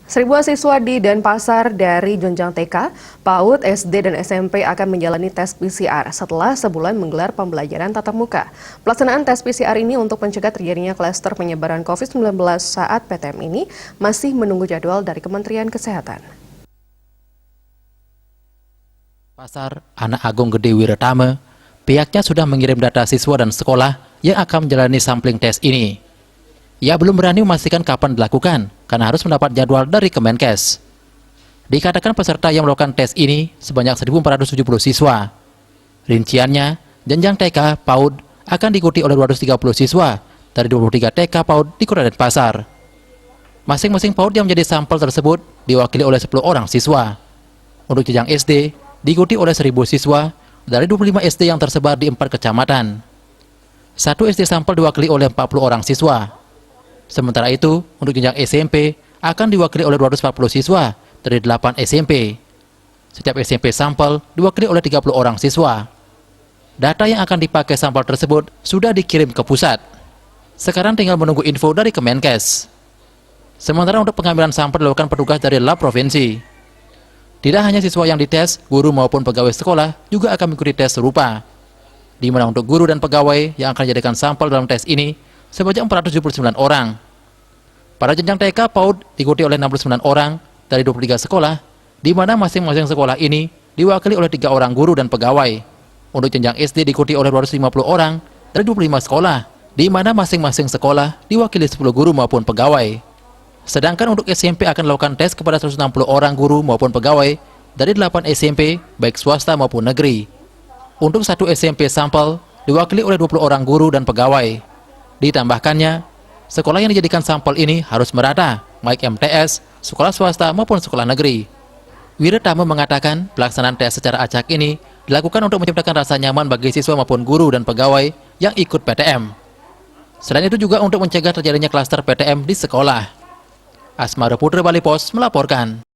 Seribuan siswa di Denpasar dari jenjang TK, PAUD, SD, dan SMP akan menjalani tes PCR setelah sebulan menggelar pembelajaran tatap muka. Pelaksanaan tes PCR ini untuk mencegah terjadinya klaster penyebaran COVID-19 saat PTM ini masih menunggu jadwal dari Kementerian Kesehatan. Pasar Anak Agung Gede Wiratama, pihaknya sudah mengirim data siswa dan sekolah yang akan menjalani sampling tes ini. Ia belum berani memastikan kapan dilakukan, karena harus mendapat jadwal dari Kemenkes. Dikatakan peserta yang melakukan tes ini sebanyak 1.470 siswa. Rinciannya, jenjang TK, PAUD akan diikuti oleh 230 siswa dari 23 TK PAUD di Kota Denpasar. Masing-masing PAUD yang menjadi sampel tersebut diwakili oleh 10 orang siswa. Untuk jenjang SD, diikuti oleh 1.000 siswa dari 25 SD yang tersebar di 4 kecamatan. Satu SD sampel diwakili oleh 40 orang siswa. Sementara itu, untuk jenjang SMP akan diwakili oleh 240 siswa dari 8 SMP. Setiap SMP sampel diwakili oleh 30 orang siswa. Data yang akan dipakai sampel tersebut sudah dikirim ke pusat. Sekarang tinggal menunggu info dari Kemenkes. Sementara untuk pengambilan sampel dilakukan petugas dari lab provinsi. Tidak hanya siswa yang dites, guru maupun pegawai sekolah juga akan mengikuti tes serupa. Di mana untuk guru dan pegawai yang akan dijadikan sampel dalam tes ini sebanyak 479 orang. Pada jenjang TK PAUD diikuti oleh 69 orang dari 23 sekolah, di mana masing-masing sekolah ini diwakili oleh 3 orang guru dan pegawai. Untuk jenjang SD diikuti oleh 250 orang dari 25 sekolah, di mana masing-masing sekolah diwakili 10 guru maupun pegawai. Sedangkan untuk SMP akan dilakukan tes kepada 160 orang guru maupun pegawai dari 8 SMP, baik swasta maupun negeri. Untuk satu SMP sampel diwakili oleh 20 orang guru dan pegawai. Ditambahkannya, sekolah yang dijadikan sampel ini harus merata, baik MTS, sekolah swasta maupun sekolah negeri. Wiratama mengatakan pelaksanaan tes secara acak ini dilakukan untuk menciptakan rasa nyaman bagi siswa maupun guru dan pegawai yang ikut PTM. Selain itu juga untuk mencegah terjadinya klaster PTM di sekolah. Asmara Putra Bali Pos melaporkan.